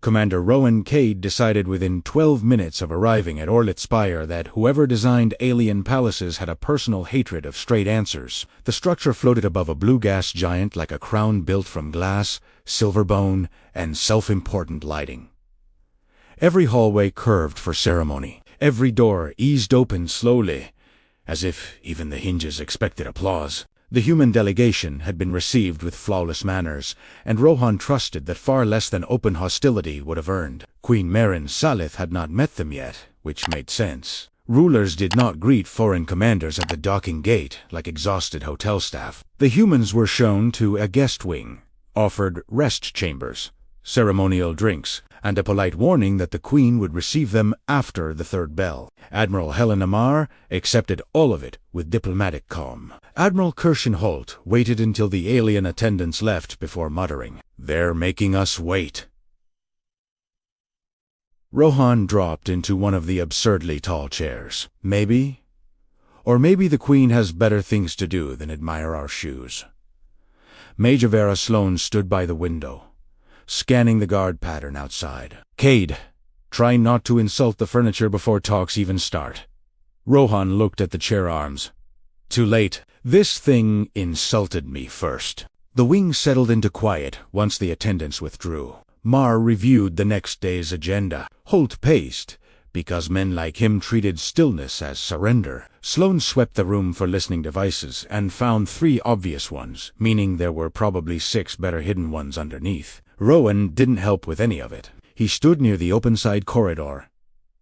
Commander Rowan Cade decided within 12 minutes of arriving at Orlit Spire that whoever designed alien palaces had a personal hatred of straight answers. The structure floated above a blue gas giant like a crown built from glass, silver bone, and self-important lighting. Every hallway curved for ceremony. Every door eased open slowly, as if even the hinges expected applause. The human delegation had been received with flawless manners, and Rohan trusted that far less than open hostility would have earned. Queen Meren Salith had not met them yet, which made sense. Rulers did not greet foreign commanders at the docking gate like exhausted hotel staff. The humans were shown to a guest wing, offered rest chambers, ceremonial drinks, and a polite warning that the Queen would receive them after the third bell. Admiral Helen Amar accepted all of it with diplomatic calm. Admiral Kirshenholt waited until the alien attendants left before muttering, "They're making us wait." Rohan dropped into one of the absurdly tall chairs. Maybe the Queen has better things to do than admire our shoes. Major Vera Sloane stood by the window, scanning the guard pattern outside. "Cade, try not to insult the furniture before talks even start." Rohan looked at the chair arms. "Too late. This thing insulted me first." The wing settled into quiet once the attendants withdrew. Mar reviewed the next day's agenda. Holt paced, because men like him treated stillness as surrender. Sloane swept the room for listening devices and found 3 obvious ones, meaning there were probably 6 better hidden ones underneath. Rowan didn't help with any of it. He stood near the open side corridor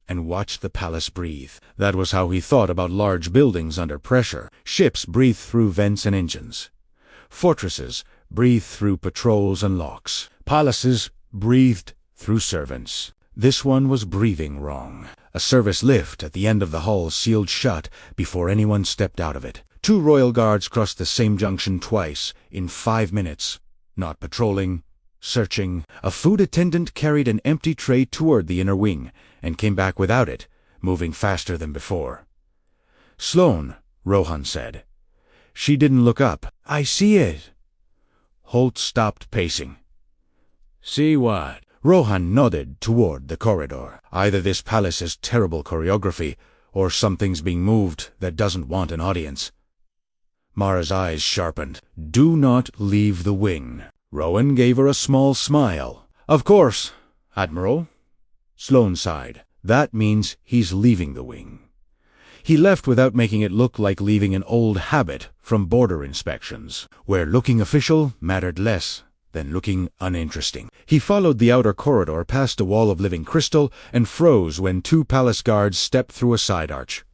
and watched the palace breathe. That was how he thought about large buildings under pressure. Ships breathed through vents and engines. Fortresses breathed through patrols and locks. Palaces breathed through servants. This one was breathing wrong. A service lift at the end of the hall sealed shut before anyone stepped out of it. 2 royal guards crossed the same junction twice in 5 minutes, not patrolling, searching. A food attendant carried an empty tray toward the inner wing and came back without it, moving faster than before. "Sloane," Rohan said. She didn't look up. "I see it." Holt stopped pacing. "See what?" Rohan nodded toward the corridor. "Either this palace has terrible choreography, or something's being moved that doesn't want an audience." Mara's eyes sharpened. "Do not leave the wing." Rowan gave her a small smile. "Of course, Admiral." Sloane sighed. "That means he's leaving the wing." He left without making it look like leaving an old habit from border inspections, where looking official mattered less than looking uninteresting. He followed the outer corridor past a wall of living crystal and froze when 2 palace guards stepped through a side arch.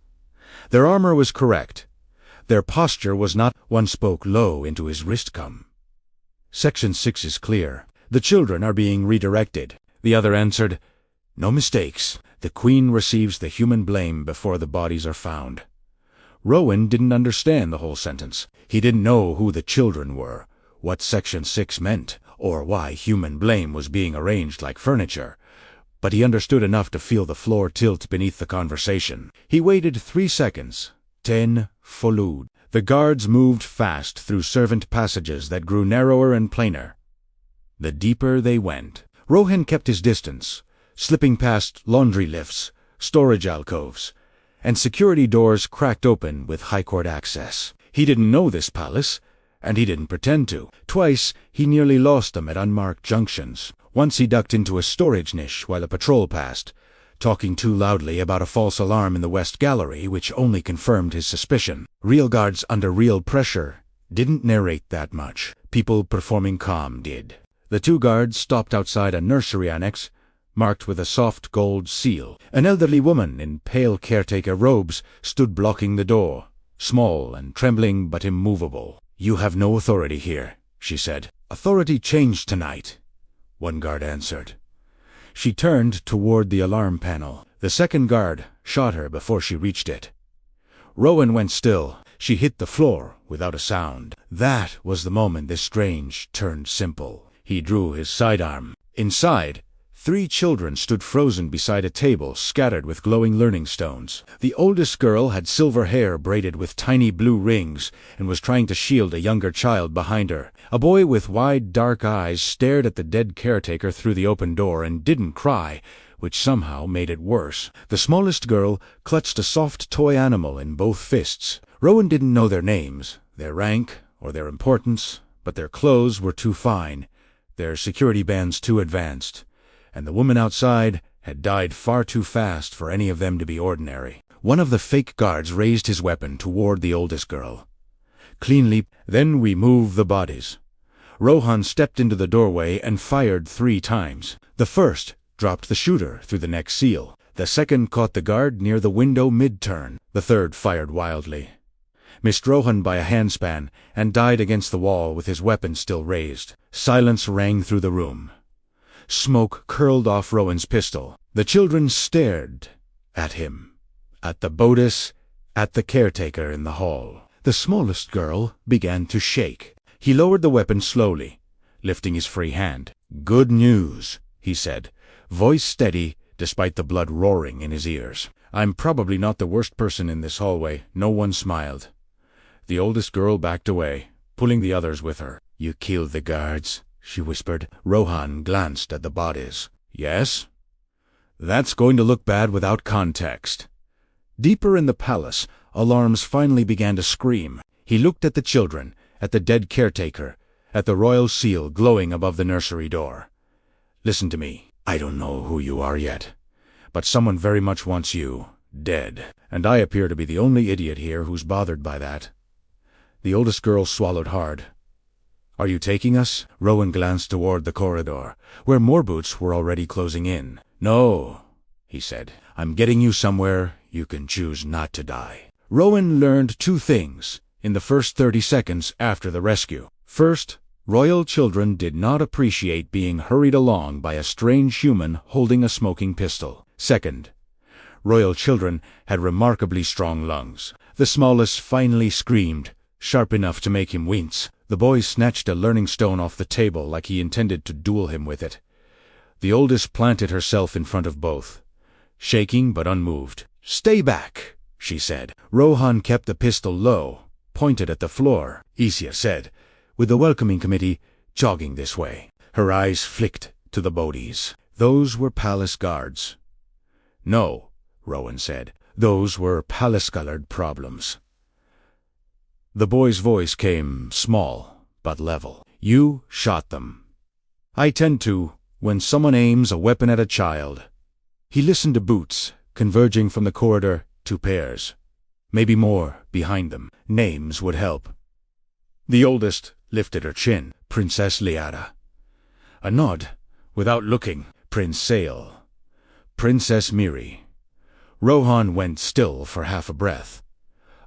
Their armor was correct. Their posture was not. One spoke low into his wristcom. "Section 6 is clear. The children are being redirected." The other answered, "No mistakes. The Queen receives the human blame before the bodies are found." Rowan didn't understand the whole sentence. He didn't know who the children were, what Section 6 meant, or why human blame was being arranged like furniture, but he understood enough to feel the floor tilt beneath the conversation. He waited 3 seconds. 10 followed. The guards moved fast through servant passages that grew narrower and plainer. The deeper they went, Rohan kept his distance, slipping past laundry lifts, storage alcoves, and security doors cracked open with high court access. He didn't know this palace, and he didn't pretend to. Twice he nearly lost them at unmarked junctions. Once he ducked into a storage niche while a patrol passed, talking too loudly about a false alarm in the West Gallery, which only confirmed his suspicion. Real guards under real pressure didn't narrate that much. People performing calm did. The 2 guards stopped outside a nursery annex, marked with a soft gold seal. An elderly woman in pale caretaker robes stood blocking the door, small and trembling but immovable. "You have no authority here," she said. "Authority changed tonight," one guard answered. She turned toward the alarm panel. The second guard shot her before she reached it. Rowan went still. She hit the floor without a sound. That was the moment this strange turned simple. He drew his sidearm. Inside, 3 children stood frozen beside a table scattered with glowing learning stones. The oldest girl had silver hair braided with tiny blue rings and was trying to shield a younger child behind her. A boy with wide, dark eyes stared at the dead caretaker through the open door and didn't cry, which somehow made it worse. The smallest girl clutched a soft toy animal in both fists. Rowan didn't know their names, their rank, or their importance, but their clothes were too fine, their security bands too advanced, and the woman outside had died far too fast for any of them to be ordinary. One of the fake guards raised his weapon toward the oldest girl. Cleanly, then we move the bodies. Rohan stepped into the doorway and fired 3 times. The first dropped the shooter through the neck seal. The second caught the guard near the window mid-turn. The third fired wildly, missed Rohan by a handspan, and died against the wall with his weapon still raised. Silence rang through the room. Smoke curled off Rowan's pistol. The children stared at him, at the bodice, at the caretaker in the hall. The smallest girl began to shake. He lowered the weapon slowly, lifting his free hand. "Good news," he said, voice steady despite the blood roaring in his ears. "I'm probably not the worst person in this hallway." No one smiled. The oldest girl backed away, pulling the others with her. "You killed the guards," she whispered. Rohan glanced at the bodies. "Yes? That's going to look bad without context." Deeper in the palace, alarms finally began to scream. He looked at the children, at the dead caretaker, at the royal seal glowing above the nursery door. "Listen to me. I don't know who you are yet, but someone very much wants you dead, and I appear to be the only idiot here who's bothered by that." The oldest girl swallowed hard. "Are you taking us?" Rowan glanced toward the corridor, where more boots were already closing in. "No," he said. "I'm getting you somewhere you can choose not to die." Rowan learned 2 things in the first 30 seconds after the rescue. First, royal children did not appreciate being hurried along by a strange human holding a smoking pistol. Second, royal children had remarkably strong lungs. The smallest finally screamed, sharp enough to make him wince. The boy snatched a learning stone off the table like he intended to duel him with it. The oldest planted herself in front of both, shaking but unmoved. "Stay back," she said. Rohan kept the pistol low, pointed at the floor. Isia said, with the welcoming committee jogging this way. Her eyes flicked to the bodies. Those were palace guards. "No," Rowan said. "Those were palace-colored problems." The boy's voice came small but level. "You shot them. I tend to, when someone aims a weapon at a child." He listened to boots, converging from the corridor, 2 pairs. Maybe more behind them. Names would help. The oldest lifted her chin. "Princess Liara." A nod, without looking. "Prince Sale." "Princess Miri." Rohan went still for half a breath.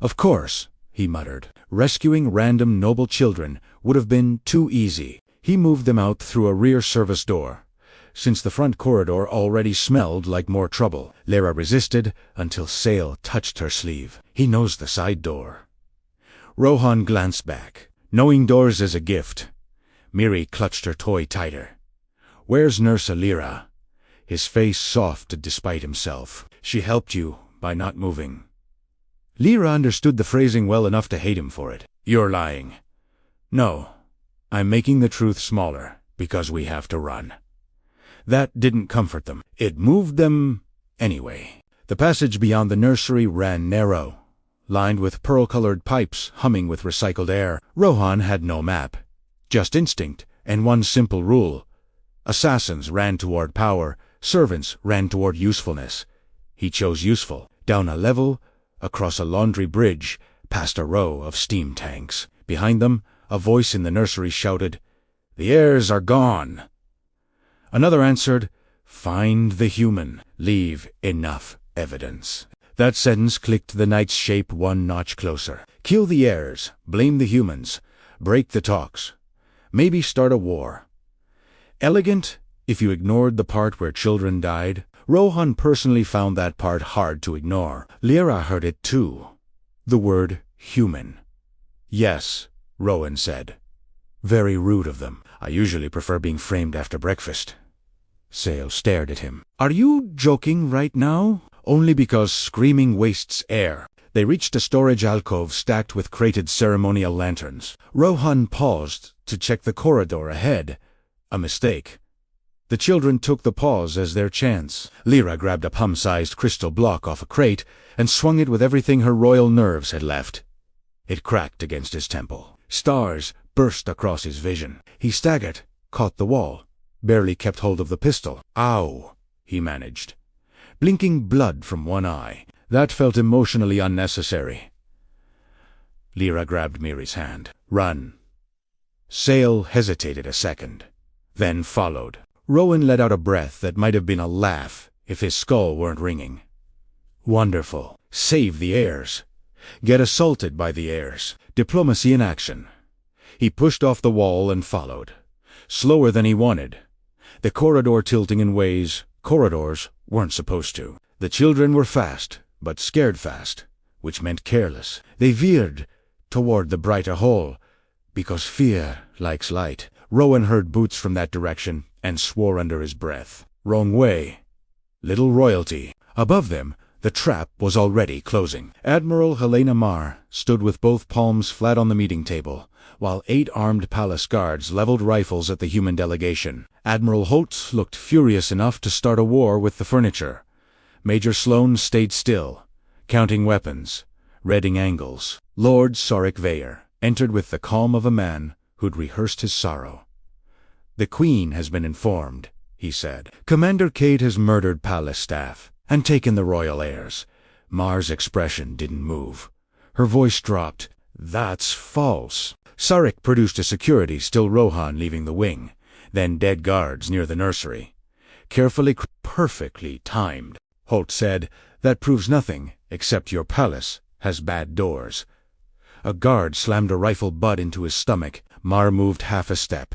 "Of course," he muttered. Rescuing random noble children would have been too easy. He moved them out through a rear service door, since the front corridor already smelled like more trouble. Lyra resisted until Sale touched her sleeve. "He knows the side door." Rohan glanced back. Knowing doors is a gift. Miri clutched her toy tighter. "Where's Nurse Lyra?" His face soft despite himself. "She helped you by not moving." Lyra understood the phrasing well enough to hate him for it. "You're lying." "No, I'm making the truth smaller, because we have to run." That didn't comfort them. It moved them anyway. The passage beyond the nursery ran narrow, lined with pearl-colored pipes humming with recycled air. Rohan had no map, just instinct, and one simple rule. Assassins ran toward power, servants ran toward usefulness. He chose useful. Down a level, across a laundry bridge, past a row of steam tanks. Behind them, a voice in the nursery shouted, "The heirs are gone." Another answered, "Find the human. Leave enough evidence." That sentence clicked the night's shape 1 notch closer. Kill the heirs, blame the humans, break the talks, maybe start a war. Elegant, if you ignored the part where children died. Rohan personally found that part hard to ignore. Lyra heard it too. The word human. "Yes," Rowan said. "Very rude of them. I usually prefer being framed after breakfast." Sale stared at him. "Are you joking right now?" "Only because screaming wastes air." They reached a storage alcove stacked with crated ceremonial lanterns. Rohan paused to check the corridor ahead. A mistake. The children took the pause as their chance. Lyra grabbed a palm-sized crystal block off a crate and swung it with everything her royal nerves had left. It cracked against his temple. Stars burst across his vision. He staggered, caught the wall, barely kept hold of the pistol. "Ow," he managed, blinking blood from one eye. That felt emotionally unnecessary. Lyra grabbed Miri's hand. "Run." Sale hesitated a second, then followed. Rowan let out a breath that might have been a laugh if his skull weren't ringing. Wonderful. Save the heirs. Get assaulted by the heirs. Diplomacy in action. He pushed off the wall and followed. Slower than he wanted. The corridor tilting in ways corridors weren't supposed to. The children were fast, but scared fast, which meant careless. They veered toward the brighter hall, because fear likes light. Rowan heard boots from that direction and swore under his breath. Wrong way. Little royalty. Above them, the trap was already closing. Admiral Helena Marr stood with both palms flat on the meeting table, while 8 armed palace guards leveled rifles at the human delegation. Admiral Holt looked furious enough to start a war with the furniture. Major Sloane stayed still, counting weapons, reading angles. Lord Sorik Veyer entered with the calm of a man who'd rehearsed his sorrow. "The Queen has been informed," he said. "Commander Cade has murdered palace staff and taken the royal heirs." Mar's expression didn't move. Her voice dropped. "That's false." Sorik produced a security, still Rohan leaving the wing, then dead guards near the nursery. Carefully, perfectly timed. Holt said, "That proves nothing, except your palace has bad doors." A guard slammed a rifle butt into his stomach. Mar moved half a step.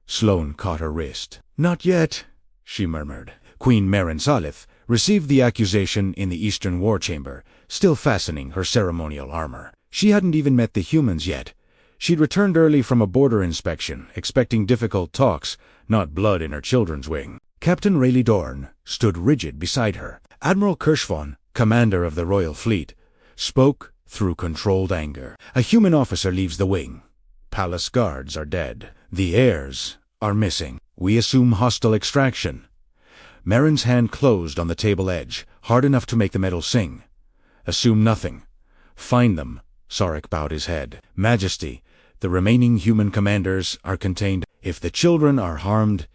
Sloane caught her wrist. "Not yet," she murmured. Queen Meren Salith received the accusation in the Eastern War Chamber, still fastening her ceremonial armor. She hadn't even met the humans yet. She'd returned early from a border inspection, expecting difficult talks, not blood in her children's wing. Captain Rayleigh Dorn stood rigid beside her. Admiral Kirschvon, commander of the Royal Fleet, spoke through controlled anger. "A human officer leaves the wing. Palace guards are dead. The heirs are missing. We assume hostile extraction." Meren's hand closed on the table edge, hard enough to make the metal sing. "Assume nothing. Find them." Sorik bowed his head. "Majesty, the remaining human commanders are contained. If the children are harmed,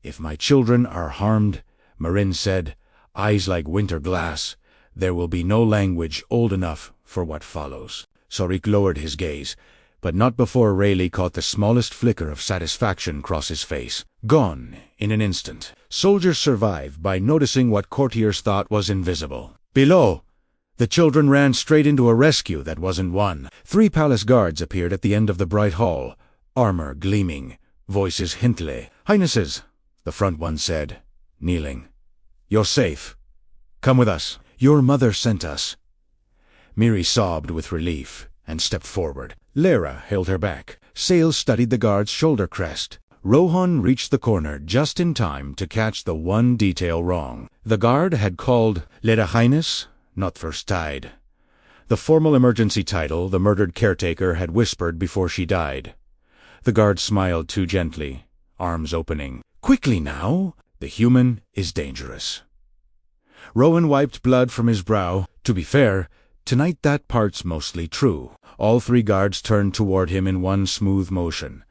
if my children are harmed," Meren said, eyes like winter glass, "there will be no language old enough for what follows." Sorik lowered his gaze, but not before Rayleigh caught the smallest flicker of satisfaction cross his face. Gone in an instant. Soldiers survive by noticing what courtiers thought was invisible. Below, the children ran straight into a rescue that wasn't one. 3 palace guards appeared at the end of the bright hall, armor gleaming, voices hintily. "Highnesses," the front one said, kneeling. "You're safe. Come with us. Your mother sent us." Miri sobbed with relief and stepped forward. Lyra held her back. Sale studied the guard's shoulder crest. Rohan reached the corner just in time to catch the one detail wrong. The guard had called Leda Highness, not First Tide. The formal emergency title the murdered caretaker had whispered before she died. The guard smiled too gently, arms opening. "Quickly now! The human is dangerous." Rowan wiped blood from his brow. To be fair, tonight that part's mostly true. All 3 guards turned toward him in one smooth motion.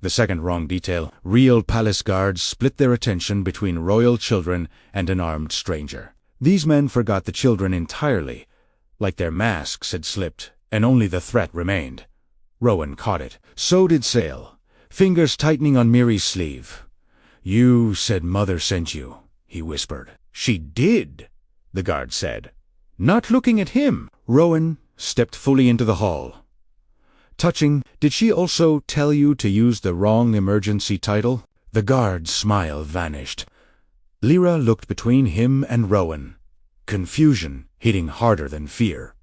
The second wrong detail, real palace guards split their attention between royal children and an armed stranger. These men forgot the children entirely, like their masks had slipped, and only the threat remained. Rowan caught it. So did Sale, fingers tightening on Miri's sleeve. "You said Mother sent you," he whispered. "She did," the guard said. Not looking at him, Rowan stepped fully into the hall. Touching, "Did she also tell you to use the wrong emergency title?" The guard's smile vanished. Lyra looked between him and Rowan, confusion hitting harder than fear.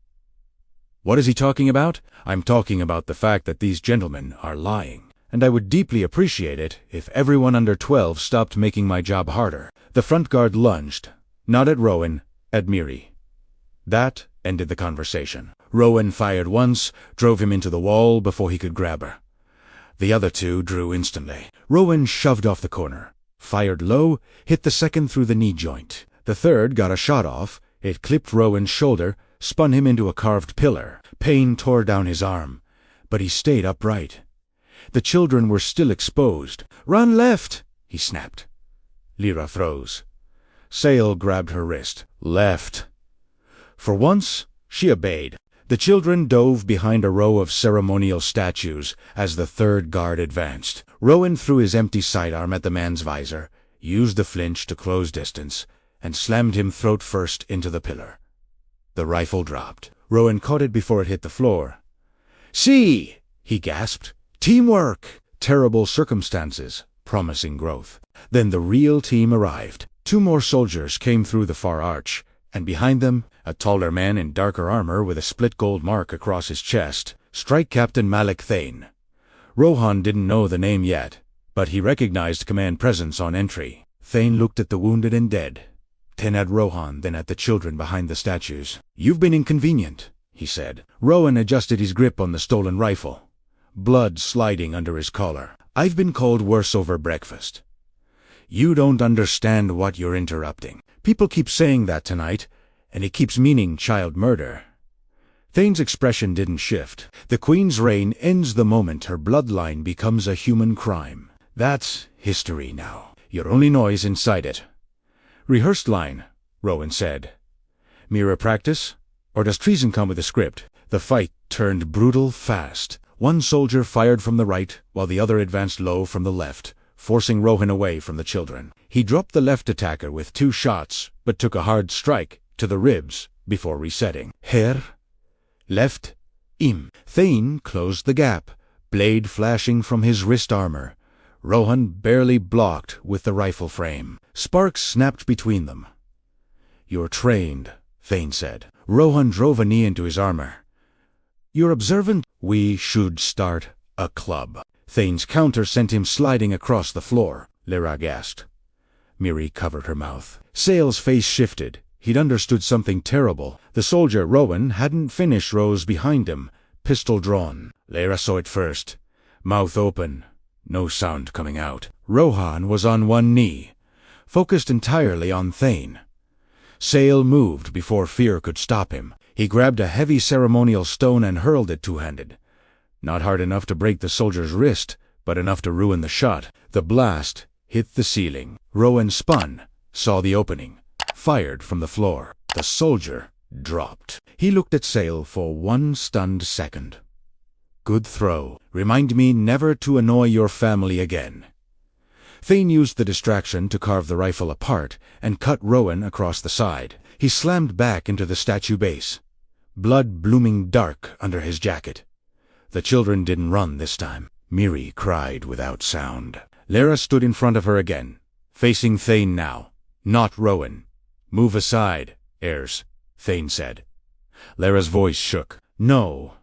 "What is he talking about?" "I'm talking about the fact that these gentlemen are lying." and I would deeply appreciate it if everyone under 12 stopped making my job harder. The front guard lunged, not at Rowan, at Miri. That ended the conversation. Rowan fired once, drove him into the wall before he could grab her. The other two drew instantly. Rowan shoved off the corner, fired low, hit the second through the knee joint. The third got a shot off. It clipped Rowan's shoulder, spun him into a carved pillar. Pain tore down his arm, but he stayed upright. The children were still exposed. "Run left!" he snapped. Lyra froze. Sale grabbed her wrist. "Left." For once, she obeyed. The children dove behind a row of ceremonial statues as the third guard advanced. Rowan threw his empty sidearm at the man's visor, used the flinch to close distance, and slammed him throat first into the pillar. The rifle dropped. Rowan caught it before it hit the floor. "See!" he gasped. "Teamwork!" Terrible circumstances, promising growth. Then the real team arrived. 2 more soldiers came through the far arch, and behind them, a taller man in darker armor with a split gold mark across his chest, Strike Captain Malik Thane. Rohan didn't know the name yet, but he recognized command presence on entry. Thane looked at the wounded and dead, then at Rohan, then at the children behind the statues. "You've been inconvenient," he said. Rowan adjusted his grip on the stolen rifle, blood sliding under his collar. "I've been called worse over breakfast. You don't understand what you're interrupting. People keep saying that tonight, and it keeps meaning child murder." Thane's expression didn't shift. "The Queen's reign ends the moment her bloodline becomes a human crime. That's history now. You're only noise inside it." "Rehearsed line," Rowan said. "Mirror practice? Or does treason come with a script?" The fight turned brutal fast. One soldier fired from the right, while the other advanced low from the left, forcing Rohan away from the children. He dropped the left attacker with 2 shots, but took a hard strike to the ribs before resetting. "Her, left, im." Thane closed the gap, blade flashing from his wrist armor. Rohan barely blocked with the rifle frame. Sparks snapped between them. "You're trained," Thane said. Rohan drove a knee into his armor. "You're observant." "We should start a club." Thane's counter sent him sliding across the floor. Lyra gasped. Miri covered her mouth. Sale's face shifted. He'd understood something terrible. The soldier, Rowan, hadn't finished rose behind him, pistol drawn. Lyra saw it first. Mouth open, no sound coming out. Rohan was on one knee, focused entirely on Thane. Sale moved before fear could stop him. He grabbed a heavy ceremonial stone and hurled it two-handed. Not hard enough to break the soldier's wrist, but enough to ruin the shot. The blast hit the ceiling. Rowan spun, saw the opening, fired from the floor. The soldier dropped. He looked at Sale for 1 stunned second. "Good throw. Remind me never to annoy your family again." Thane used the distraction to carve the rifle apart and cut Rowan across the side. He slammed back into the statue base, blood blooming dark under his jacket. The children didn't run this time. Miri cried without sound. Lyra stood in front of her again, facing Thane now, not Rowan. "Move aside, heirs," Thane said. Lyra's voice shook. "No."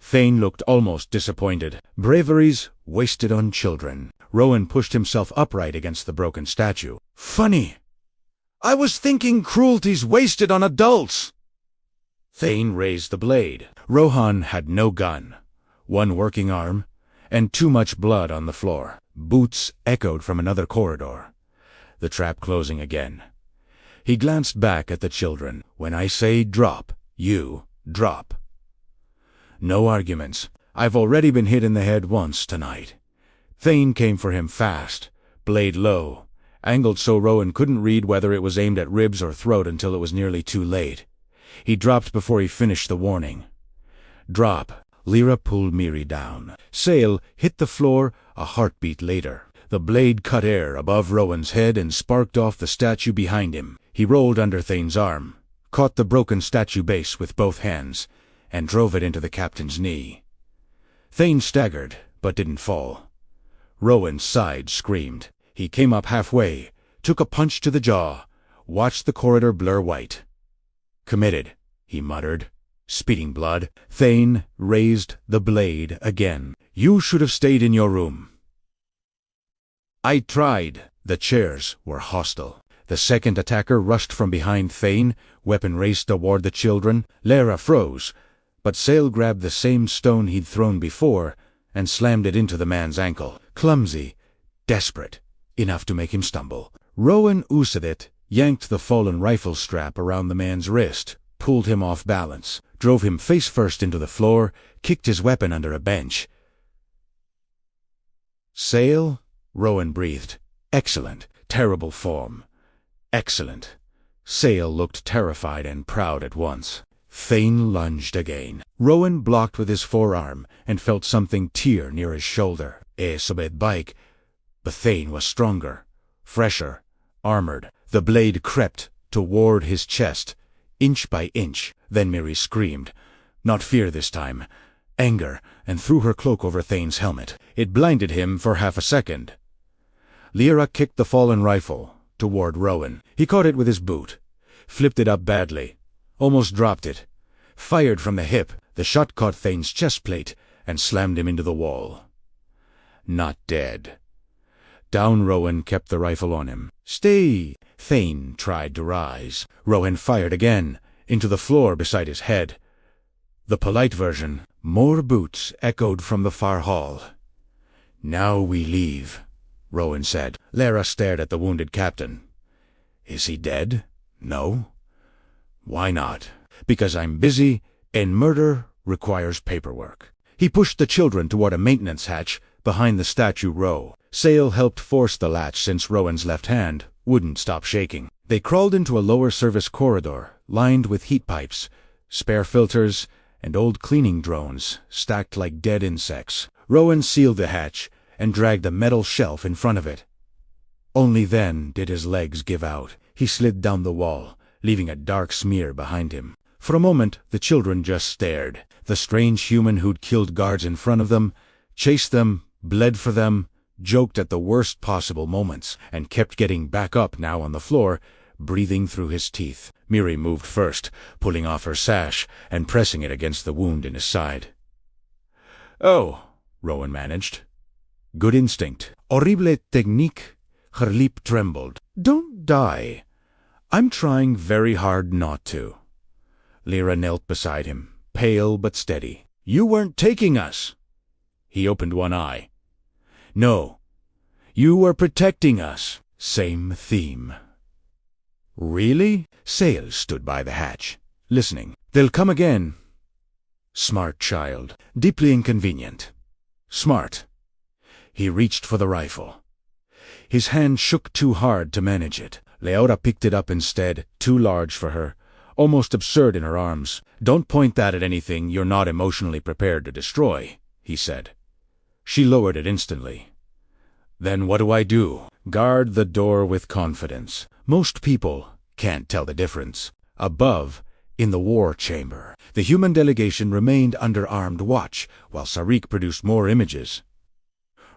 Thane looked almost disappointed. "Bravery's wasted on children." Rowan pushed himself upright against the broken statue. "Funny. I was thinking cruelty's wasted on adults." Thane raised the blade. Rohan had no gun, 1 working arm, and too much blood on the floor. Boots echoed from another corridor. The trap closing again. He glanced back at the children. "When I say drop, you drop. No arguments. I've already been hit in the head once tonight." Thane came for him fast, blade low, angled so Rowan couldn't read whether it was aimed at ribs or throat until it was nearly too late. He dropped before he finished the warning. "Drop." Lyra pulled Miri down. Sale hit the floor a heartbeat later. The blade cut air above Rowan's head and sparked off the statue behind him. He rolled under Thane's arm, caught the broken statue base with both hands, and drove it into the captain's knee. Thane staggered, but didn't fall. Rowan's side screamed. He came up halfway, took a punch to the jaw, watched the corridor blur white. "Committed," he muttered, speeding blood. Thane raised the blade again. You should have stayed in your room. I tried. The chairs were hostile. The second attacker rushed from behind Thane, weapon raised toward the children. Lara froze, but Sale grabbed the same stone he'd thrown before and slammed it into the man's ankle. Clumsy, desperate, enough to make him stumble. Rowan Usadit yanked the fallen rifle strap around the man's wrist, pulled him off balance, drove him face first into the floor, kicked his weapon under a bench. Sale? Rowan breathed. Excellent. Terrible form. Excellent. Sale looked terrified and proud at once. Thane lunged again. Rowan blocked with his forearm and felt something tear near his shoulder. Sobet bike. But Thane was stronger, fresher, armored. The blade crept toward his chest, inch by inch. Then Miri screamed. Not fear this time. Anger, and threw her cloak over Thane's helmet. It blinded him for half a second. Lyra kicked the fallen rifle toward Rowan. He caught it with his boot, flipped it up badly, almost dropped it, fired from the hip. The shot caught Thane's chest plate and slammed him into the wall. Not dead. Down Rowan kept the rifle on him. Stay! Thane tried to rise. Rowan fired again, into the floor beside his head. The polite version. More boots echoed from the far hall. Now we leave, Rowan said. Lara stared at the wounded captain. Is he dead? No. Why not? Because I'm busy, and murder requires paperwork. He pushed the children toward a maintenance hatch behind the statue row. Sale helped force the latch since Rowan's left hand wouldn't stop shaking. They crawled into a lower service corridor lined with heat pipes, spare filters, and old cleaning drones stacked like dead insects. Rowan sealed the hatch and dragged a metal shelf in front of it. Only then did his legs give out. He slid down the wall, leaving a dark smear behind him. For a moment, the children just stared. The strange human who'd killed guards in front of them, chased them, bled for them, joked at the worst possible moments, and kept getting back up now on the floor, breathing through his teeth. Miri moved first, pulling off her sash and pressing it against the wound in his side. Oh, Rowan managed. Good instinct. Horrible technique. Her lip trembled. Don't die. I'm trying very hard not to. Lyra knelt beside him, pale but steady. You weren't taking us. He opened one eye. No. You were protecting us. Same theme. Really? Sale stood by the hatch, listening. They'll come again. Smart child. Deeply inconvenient. Smart. He reached for the rifle. His hand shook too hard to manage it. Leora picked it up instead, too large for her, almost absurd in her arms. Don't point that at anything you're not emotionally prepared to destroy, he said. She lowered it instantly. Then what do I do? Guard the door with confidence. Most people can't tell the difference. Above, in the war chamber, the human delegation remained under armed watch, while Sarik produced more images.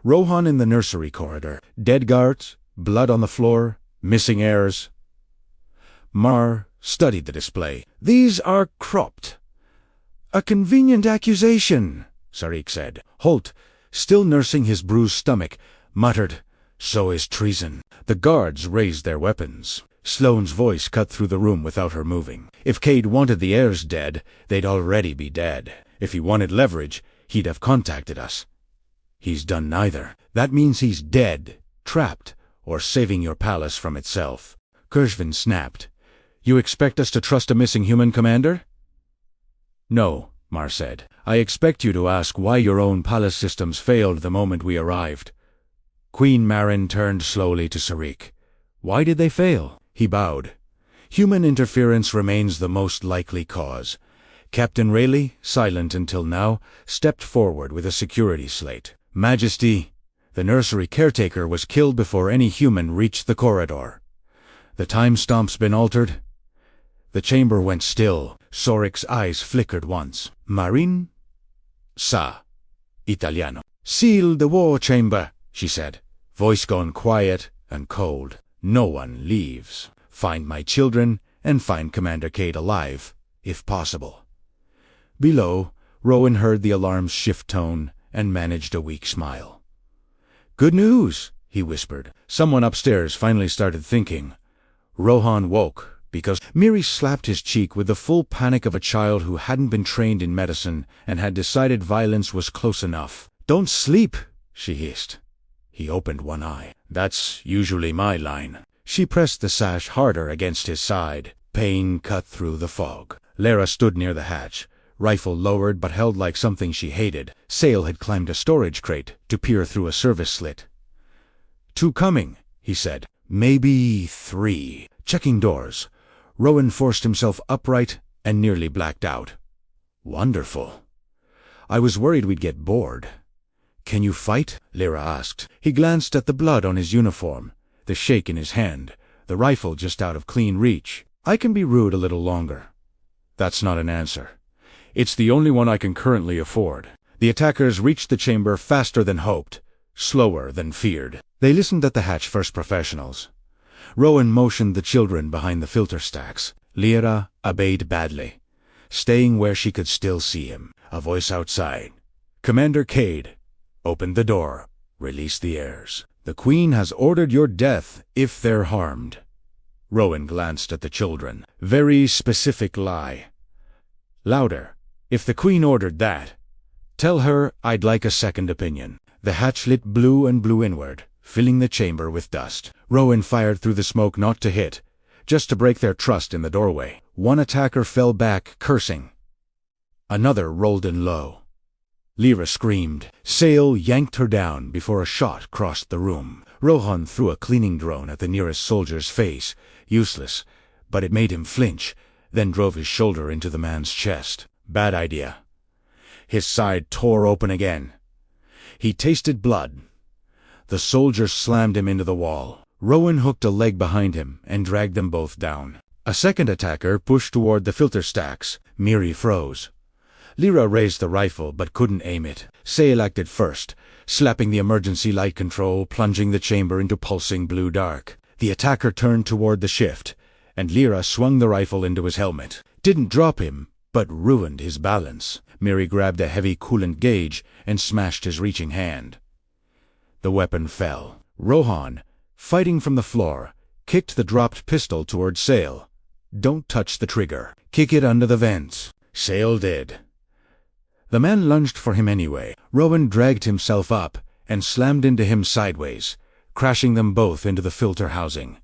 Rohan in the nursery corridor, dead guards, blood on the floor, missing heirs. Mar studied the display. These are cropped. A convenient accusation, Sarik said. Holt, still nursing his bruised stomach, muttered, So is treason. The guards raised their weapons. Sloane's voice cut through the room without her moving. If Cade wanted the heirs dead, they'd already be dead. If he wanted leverage, he'd have contacted us. He's done neither. That means he's dead, trapped, or saving your palace from itself. Kershvin snapped. You expect us to trust a missing human commander? No, Mar said. I expect you to ask why your own palace systems failed the moment we arrived. Queen Marin turned slowly to Sarik. Why did they fail? He bowed. Human interference remains the most likely cause. Captain Rayleigh, silent until now, stepped forward with a security slate. Majesty, the nursery caretaker was killed before any human reached the corridor. The timestamp's been altered. The chamber went still. Sorik's eyes flickered once. Marin? Sa. Italiano. Seal the war chamber, she said, voice gone quiet and cold. No one leaves. Find my children and find Commander Cade alive, if possible. Below, Rowan heard the alarm's shift tone and managed a weak smile. "Good news," he whispered. Someone upstairs finally started thinking. Rohan woke, because Miri slapped his cheek with the full panic of a child who hadn't been trained in medicine and had decided violence was close enough. "Don't sleep," she hissed. He opened one eye. "That's usually my line." She pressed the sash harder against his side. Pain cut through the fog. Lara stood near the hatch, rifle lowered but held like something she hated. Sale had climbed a storage crate to peer through a service slit. "Two coming," he said. "Maybe 3. Checking doors. Rowan forced himself upright and nearly blacked out. "Wonderful. I was worried we'd get bored." "Can you fight?" Lyra asked. He glanced at the blood on his uniform, the shake in his hand, the rifle just out of clean reach. "I can be rude a little longer." "That's not an answer. It's the only one I can currently afford." The attackers reached the chamber faster than hoped, slower than feared. They listened at the hatch first professionals. Rowan motioned the children behind the filter stacks. Lyra obeyed badly, staying where she could still see him. A voice outside. "Commander Cade, open the door. Release the heirs. The Queen has ordered your death if they're harmed." Rowan glanced at the children. Very specific lie. Louder. "If the Queen ordered that, tell her I'd like a second opinion." The hatch lit blue and blew inward, filling the chamber with dust. Rowan fired through the smoke not to hit, just to break their trust in the doorway. One attacker fell back, cursing. Another rolled in low. Lyra screamed. Sale yanked her down before a shot crossed the room. Rohan threw a cleaning drone at the nearest soldier's face. Useless, but it made him flinch, then drove his shoulder into the man's chest. Bad idea. His side tore open again. He tasted blood. The soldier slammed him into the wall. Rowan hooked a leg behind him and dragged them both down. A second attacker pushed toward the filter stacks. Miri froze. Lyra raised the rifle but couldn't aim it. Sale acted first, slapping the emergency light control, plunging the chamber into pulsing blue dark. The attacker turned toward the shift, and Lyra swung the rifle into his helmet. Didn't drop him, but ruined his balance. Miri grabbed a heavy coolant gauge and smashed his reaching hand. The weapon fell. Rohan, fighting from the floor, kicked the dropped pistol toward Sale. "Don't touch the trigger. Kick it under the vents." Sale did. The man lunged for him anyway. Rowan dragged himself up and slammed into him sideways, crashing them both into the filter housing.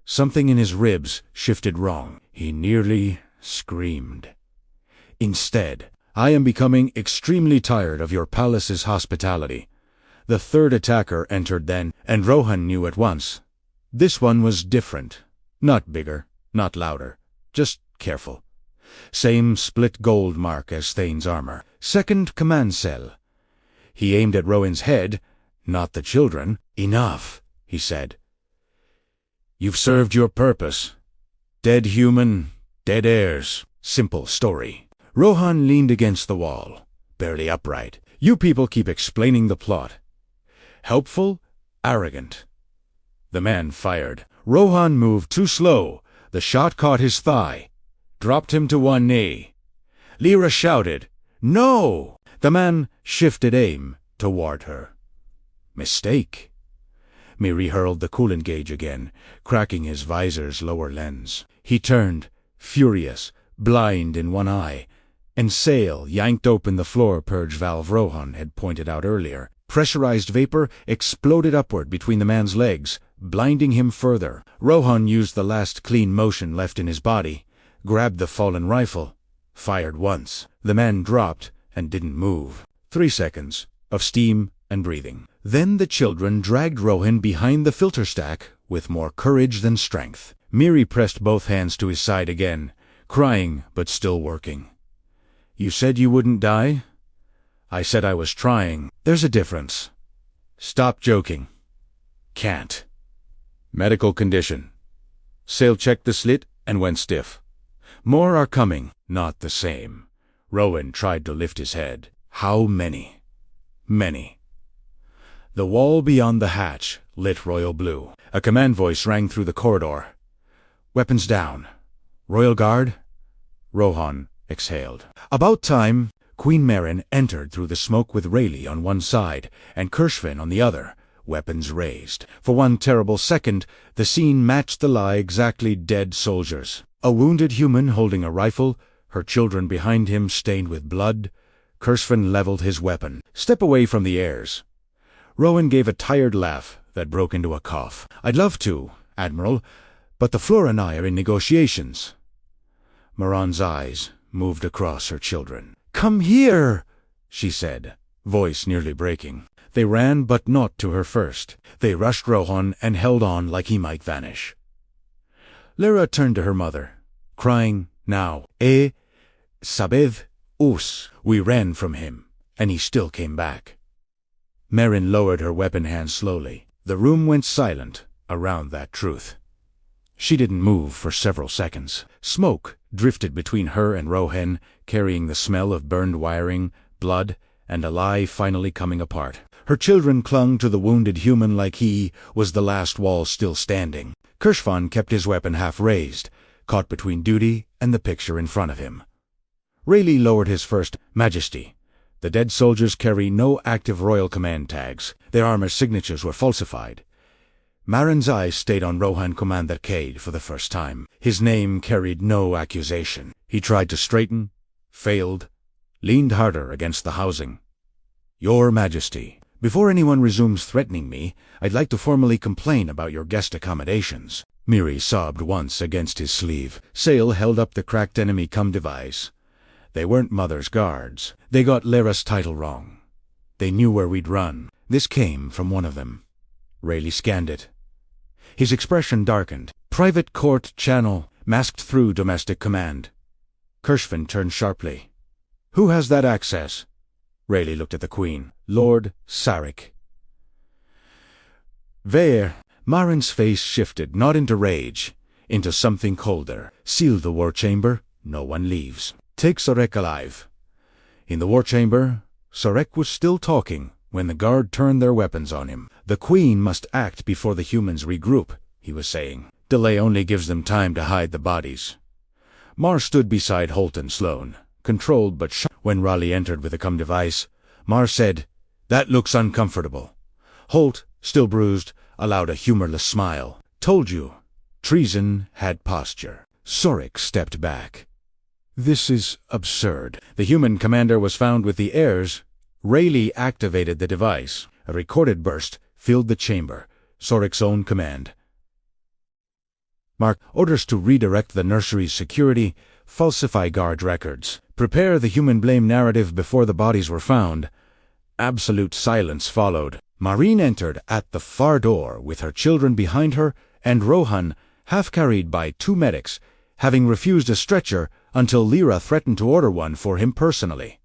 Something in his ribs shifted wrong. He nearly screamed. Instead, "I am becoming extremely tired of your palace's hospitality." The third attacker entered then, and Rohan knew at once. This one was different. Not bigger, not louder, just careful. Same split gold mark as Thane's armor. Second command cell. He aimed at Rowan's head, not the children. "Enough," he said. "You've served your purpose. Dead human, dead heirs. Simple story." Rohan leaned against the wall, barely upright. "You people keep explaining the plot. Helpful, arrogant." The man fired. Rohan moved too slow. The shot caught his thigh, dropped him to one knee. Lyra shouted, "No!" The man shifted aim toward her. Mistake. Miri hurled the coolant gauge again, cracking his visor's lower lens. He turned, furious, blind in one eye, and Sale yanked open the floor purge valve Rohan had pointed out earlier. Pressurized vapor exploded upward between the man's legs, blinding him further. Rohan used the last clean motion left in his body, grabbed the fallen rifle, fired once. The man dropped and didn't move. 3 seconds of steam and breathing. Then the children dragged Rohan behind the filter stack with more courage than strength. Miri pressed both hands to his side again, crying but still working. "You said you wouldn't die?" "I said I was trying. There's a difference." "Stop joking." "Can't." "Medical condition." Sale checked the slit and went stiff. "More are coming." "Not the same." Rowan tried to lift his head. "How many?" "Many." The wall beyond the hatch lit royal blue. A command voice rang through the corridor. "Weapons down. Royal Guard?" Rohan exhaled. "About time." Queen Marin entered through the smoke with Rayleigh on one side and Kirschvin on the other, weapons raised. For one terrible second, the scene matched the lie exactly: dead soldiers. A wounded human holding a rifle, her children behind him stained with blood. Kirschvin leveled his weapon. "Step away from the heirs." Rowan gave a tired laugh that broke into a cough. "I'd love to, Admiral, but the Flora and I are in negotiations." Maran's eyes moved across her children. "Come here," she said, voice nearly breaking. They ran, but not to her first. They rushed Rohan and held on like he might vanish. Lyra turned to her mother, crying, "Now, sabed us." "We ran from him, and he still came back." Marin lowered her weapon hand slowly. The room went silent around that truth. She didn't move for several seconds. Smoke drifted between her and Rohan, carrying the smell of burned wiring, blood, and a lie finally coming apart. Her children clung to the wounded human like he was the last wall still standing. Kirschvin kept his weapon half raised, caught between duty and the picture in front of him. Rayleigh lowered his first. "Majesty, the dead soldiers carry no active royal command tags. Their armor signatures were falsified." Marin's eyes stayed on Rohan Commander Cade for the first time. His name carried no accusation. He tried to straighten, failed, leaned harder against the housing. "Your Majesty, before anyone resumes threatening me, I'd like to formally complain about your guest accommodations." Miri sobbed once against his sleeve. Sale held up the cracked enemy come device. "They weren't Mother's guards. They got Lyra's title wrong. They knew where we'd run." This came from one of them. Rayleigh scanned it. His expression darkened. "Private court channel, masked through domestic command." Kirschvin turned sharply. "Who has that access?" Rayleigh looked at the Queen. "Lord Sarek." "Where?" Marin's face shifted, not into rage, into something colder. "Seal the war chamber. No one leaves. Take Sarek alive." In the war chamber, Sarek was still talking when the guard turned their weapons on him. "The Queen must act before the humans regroup," he was saying. "Delay only gives them time to hide the bodies." Mar stood beside Holt and Sloane, controlled but shy. When Raleigh entered with a come device, Mar said, "That looks uncomfortable." Holt, still bruised, allowed a humorless smile. "Told you, treason had posture." Sarek stepped back. "This is absurd." The human commander was found with the heirs. Rayleigh activated the device. A recorded burst filled the chamber. Sarek's own command. "Mark, orders to redirect the nursery's security, falsify guard records, prepare the human blame narrative before the bodies were found." Absolute silence followed. Marine entered at the far door with her children behind her, and Rohan, half carried by two medics, having refused a stretcher until Lyra threatened to order one for him personally.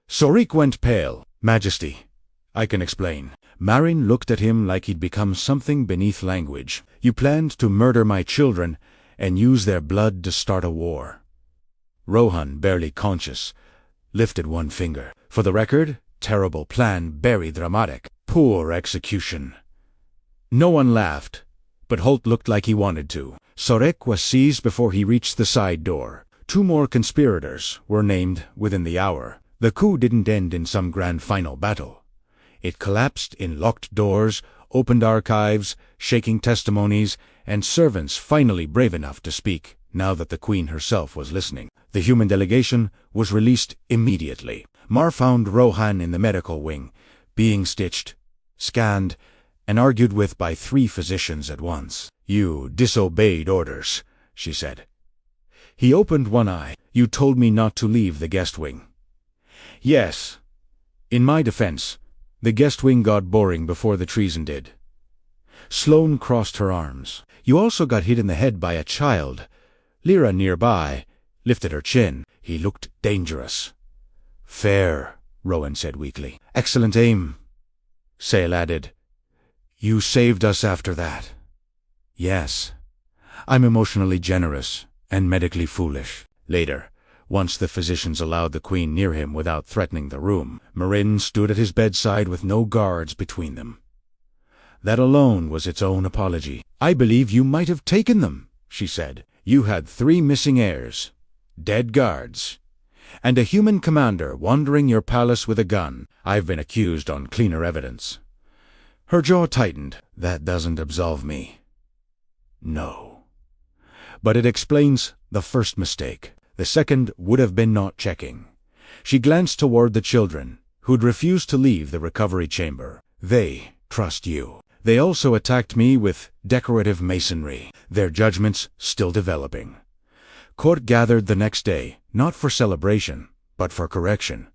Sarek went pale. "Majesty, I can explain." Marin looked at him like he'd become something beneath language. "You planned to murder my children and use their blood to start a war." Rohan, barely conscious, lifted one finger. "For the record, terrible plan, very dramatic. Poor execution." No one laughed, but Holt looked like he wanted to. Sarek was seized before he reached the side door. 2 more conspirators were named within the hour. The coup didn't end in some grand final battle. It collapsed in locked doors, opened archives, shaking testimonies, and servants finally brave enough to speak, now that the Queen herself was listening. The human delegation was released immediately. Mar found Rohan in the medical wing, being stitched, scanned, and argued with by 3 physicians at once. "You disobeyed orders," she said. He opened one eye. "You told me not to leave the guest wing." "Yes. In my defense, the guest wing got boring before the treason did." Sloane crossed her arms. "You also got hit in the head by a child." Lyra, nearby, lifted her chin. He looked dangerous. "Fair," Rowan said weakly. "Excellent aim," Sale added. "You saved us after that." "Yes. I'm emotionally generous and medically foolish." Later, once the physicians allowed the Queen near him without threatening the room, Marin stood at his bedside with no guards between them. That alone was its own apology. "I believe you might have taken them," she said. "You had 3 missing heirs, dead guards, And a human commander wandering your palace with a gun. I've been accused on cleaner evidence. Her jaw tightened. That doesn't absolve me. No. But it explains the first mistake. The second would have been not checking. She glanced toward the children, who'd refused to leave the recovery chamber. They trust you. They also attacked me with decorative masonry, their judgments still developing. Court gathered the next day, not for celebration, but for correction.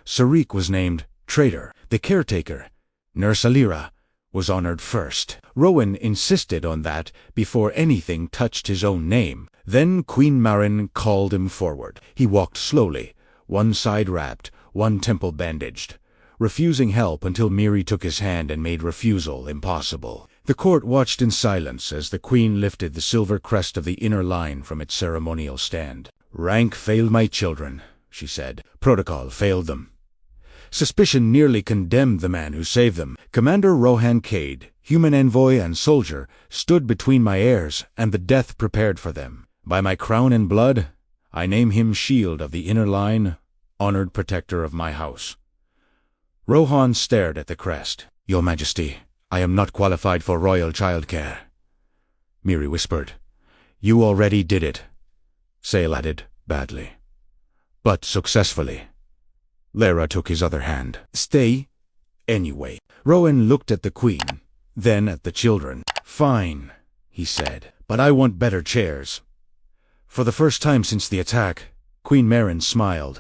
Sarik was named traitor. The caretaker, Nurse Alira, was honored first. Rowan insisted on that before anything touched his own name. Then Queen Marin called him forward. He walked slowly, one side wrapped, one temple bandaged, refusing help until Miri took his hand and made refusal impossible. The court watched in silence as the queen lifted the silver crest of the inner line from its ceremonial stand. Rank failed my children, she said. Protocol failed them. Suspicion nearly condemned the man who saved them. Commander Rohan Cade, human envoy and soldier, stood between my heirs and the death prepared for them. By my crown and blood, I name him Shield of the Inner Line, honored protector of my house. Rohan stared at the crest. Your Majesty, I am not qualified for royal childcare. Miri whispered. You already did it. Sale added, badly. But successfully. Lara took his other hand. Stay, anyway. Rowan looked at the queen, then at the children. Fine, he said, but I want better chairs. For the first time since the attack, Queen Marin smiled.